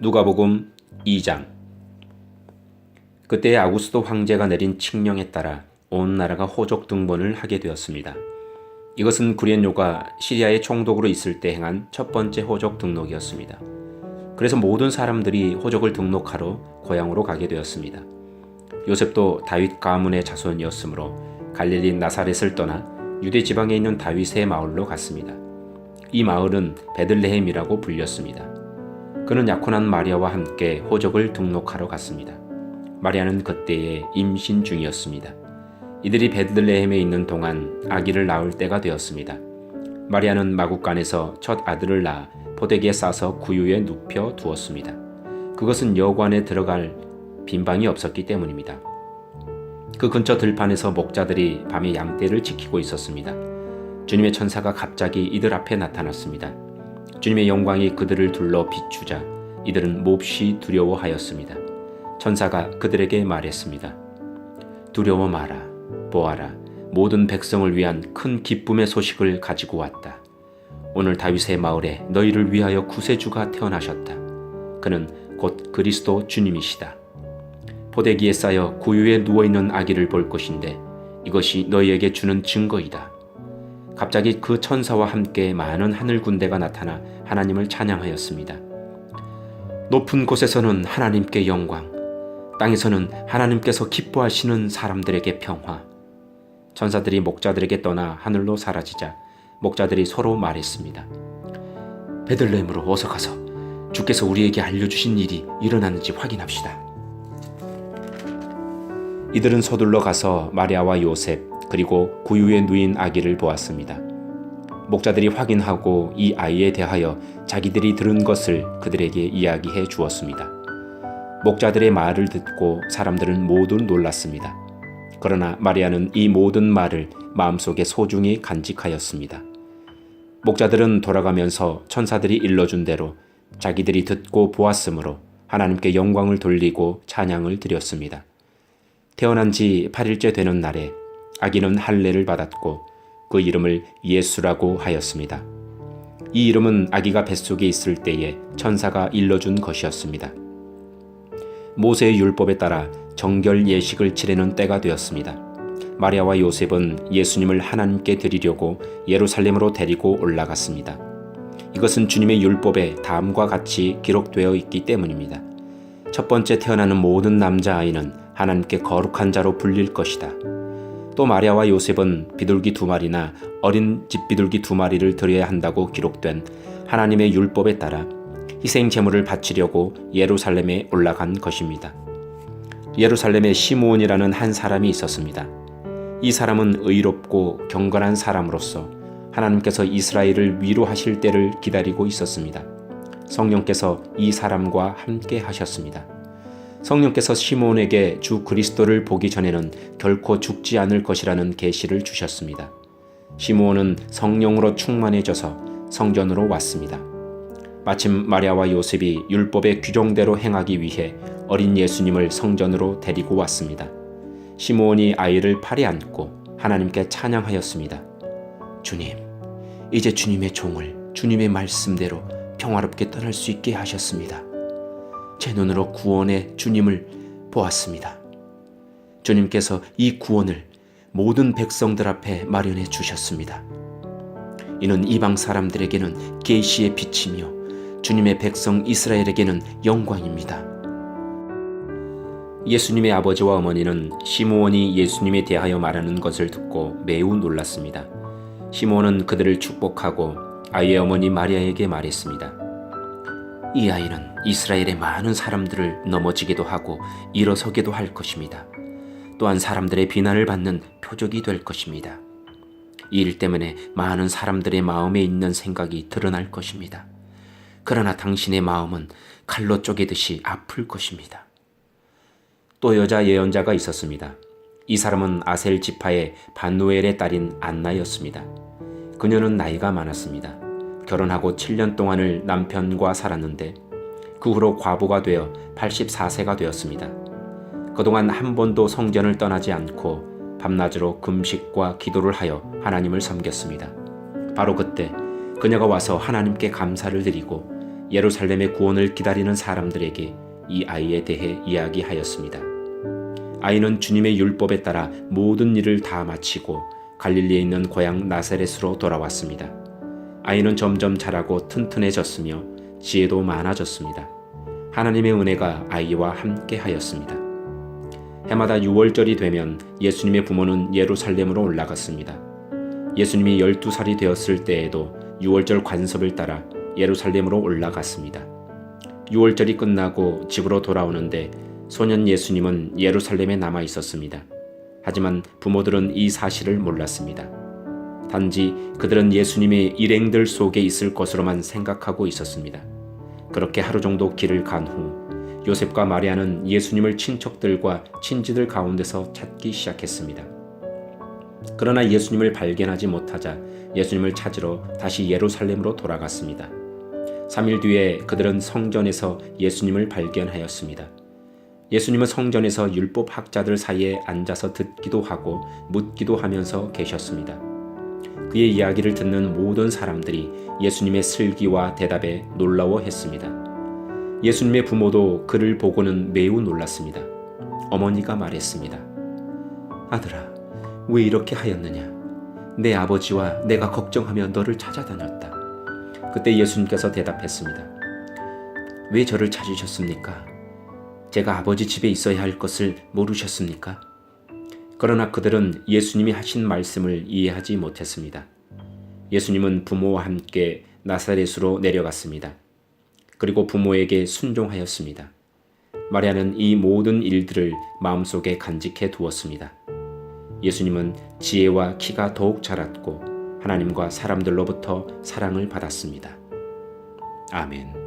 누가복음 2장. 그때 아구스도 황제가 내린 칙령에 따라 온 나라가 호적 등본을 하게 되었습니다. 이것은 구리엔요가 시리아의 총독으로 있을 때 행한 첫 번째 호적 등록이었습니다. 그래서 모든 사람들이 호적을 등록하러 고향으로 가게 되었습니다. 요셉도 다윗 가문의 자손이었으므로 갈릴리 나사렛을 떠나 유대 지방에 있는 다윗의 마을로 갔습니다. 이 마을은 베들레헴이라고 불렸습니다. 그는 약혼한 마리아와 함께 호적을 등록하러 갔습니다. 마리아는 그때에 임신 중이었습니다. 이들이 베들레헴에 있는 동안 아기를 낳을 때가 되었습니다. 마리아는 마구간에서 첫 아들을 낳아 포대기에 싸서 구유에 눕혀 두었습니다. 그것은 여관에 들어갈 빈방이 없었기 때문입니다. 그 근처 들판에서 목자들이 밤에 양떼를 지키고 있었습니다. 주님의 천사가 갑자기 이들 앞에 나타났습니다. 주님의 영광이 그들을 둘러 비추자 이들은 몹시 두려워하였습니다. 천사가 그들에게 말했습니다. 두려워 마라. 보아라. 모든 백성을 위한 큰 기쁨의 소식을 가지고 왔다. 오늘 다윗의 마을에 너희를 위하여 구세주가 태어나셨다. 그는 곧 그리스도 주님이시다. 포대기에 쌓여 구유에 누워있는 아기를 볼 것인데 이것이 너희에게 주는 증거이다. 갑자기 그 천사와 함께 많은 하늘 군대가 나타나 하나님을 찬양하였습니다. 높은 곳에서는 하나님께 영광, 땅에서는 하나님께서 기뻐하시는 사람들에게 평화. 천사들이 목자들에게 떠나 하늘로 사라지자 목자들이 서로 말했습니다. 베들레헴으로 어서 가서 주께서 우리에게 알려주신 일이 일어났는지 확인합시다. 이들은 서둘러 가서 마리아와 요셉 그리고 구유에 누인 아기를 보았습니다. 목자들이 확인하고 이 아이에 대하여 자기들이 들은 것을 그들에게 이야기해 주었습니다. 목자들의 말을 듣고 사람들은 모두 놀랐습니다. 그러나 마리아는 이 모든 말을 마음속에 소중히 간직하였습니다. 목자들은 돌아가면서 천사들이 일러준 대로 자기들이 듣고 보았으므로 하나님께 영광을 돌리고 찬양을 드렸습니다. 태어난 지 8일째 되는 날에 아기는 할례를 받았고 그 이름을 예수라고 하였습니다. 이 이름은 아기가 뱃속에 있을 때에 천사가 일러준 것이었습니다. 모세의 율법에 따라 정결 예식을 치르는 때가 되었습니다. 마리아와 요셉은 예수님을 하나님께 드리려고 예루살렘으로 데리고 올라갔습니다. 이것은 주님의 율법에 다음과 같이 기록되어 있기 때문입니다. 첫 번째 태어나는 모든 남자아이는 하나님께 거룩한 자로 불릴 것이다. 또 마리아와 요셉은 비둘기 2마리나 어린 집비둘기 2마리를 드려야 한다고 기록된 하나님의 율법에 따라 희생 제물을 바치려고 예루살렘에 올라간 것입니다. 예루살렘에 시므온이라는 한 사람이 있었습니다. 이 사람은 의롭고 경건한 사람으로서 하나님께서 이스라엘을 위로하실 때를 기다리고 있었습니다. 성령께서 이 사람과 함께 하셨습니다. 성령께서 시므온에게 주 그리스도를 보기 전에는 결코 죽지 않을 것이라는 계시를 주셨습니다. 시므온은 성령으로 충만해져서 성전으로 왔습니다. 마침 마리아와 요셉이 율법의 규정대로 행하기 위해 어린 예수님을 성전으로 데리고 왔습니다. 시므온이 아이를 팔에 안고 하나님께 찬양하였습니다. 주님, 이제 주님의 종을 주님의 말씀대로 평화롭게 떠날 수 있게 하셨습니다. 제 눈으로 구원의 주님을 보았습니다. 주님께서 이 구원을 모든 백성들 앞에 마련해 주셨습니다. 이는 이방 사람들에게는 계시의 빛이며 주님의 백성 이스라엘에게는 영광입니다. 예수님의 아버지와 어머니는 시므온이 예수님에 대하여 말하는 것을 듣고 매우 놀랐습니다. 시므온은 그들을 축복하고 아이의 어머니 마리아에게 말했습니다. 이 아이는 이스라엘의 많은 사람들을 넘어지게도 하고 일어서게도 할 것입니다. 또한 사람들의 비난을 받는 표적이 될 것입니다. 이 일 때문에 많은 사람들의 마음에 있는 생각이 드러날 것입니다. 그러나 당신의 마음은 칼로 쪼개듯이 아플 것입니다. 또 여자 예언자가 있었습니다. 이 사람은 아셀 지파의 반누엘의 딸인 안나였습니다. 그녀는 나이가 많았습니다. 결혼하고 7년 동안을 남편과 살았는데 그 후로 과부가 되어 84세가 되었습니다. 그동안 한 번도 성전을 떠나지 않고 밤낮으로 금식과 기도를 하여 하나님을 섬겼습니다. 바로 그때 그녀가 와서 하나님께 감사를 드리고 예루살렘의 구원을 기다리는 사람들에게 이 아이에 대해 이야기하였습니다. 아이는 주님의 율법에 따라 모든 일을 다 마치고 갈릴리에 있는 고향 나사렛으로 돌아왔습니다. 아이는 점점 자라고 튼튼해졌으며 지혜도 많아졌습니다. 하나님의 은혜가 아이와 함께 하였습니다. 해마다 6월절이 되면 예수님의 부모는 예루살렘으로 올라갔습니다. 예수님이 12살이 되었을 때에도 6월절 관습을 따라 예루살렘으로 올라갔습니다. 6월절이 끝나고 집으로 돌아오는데 소년 예수님은 예루살렘에 남아 있었습니다. 하지만 부모들은 이 사실을 몰랐습니다. 단지 그들은 예수님의 일행들 속에 있을 것으로만 생각하고 있었습니다. 그렇게 하루 정도 길을 간 후 요셉과 마리아는 예수님을 친척들과 친지들 가운데서 찾기 시작했습니다. 그러나 예수님을 발견하지 못하자 예수님을 찾으러 다시 예루살렘으로 돌아갔습니다. 3일 뒤에 그들은 성전에서 예수님을 발견하였습니다. 예수님은 성전에서 율법 학자들 사이에 앉아서 듣기도 하고 묻기도 하면서 계셨습니다. 그의 이야기를 듣는 모든 사람들이 예수님의 슬기와 대답에 놀라워했습니다. 예수님의 부모도 그를 보고는 매우 놀랐습니다. 어머니가 말했습니다. 아들아, 왜 이렇게 하였느냐? 내 아버지와 내가 걱정하며 너를 찾아다녔다. 그때 예수님께서 대답했습니다. 왜 저를 찾으셨습니까? 제가 아버지 집에 있어야 할 것을 모르셨습니까? 그러나 그들은 예수님이 하신 말씀을 이해하지 못했습니다. 예수님은 부모와 함께 나사렛으로 내려갔습니다. 그리고 부모에게 순종하였습니다. 마리아는 이 모든 일들을 마음속에 간직해 두었습니다. 예수님은 지혜와 키가 더욱 자랐고 하나님과 사람들로부터 사랑을 받았습니다. 아멘.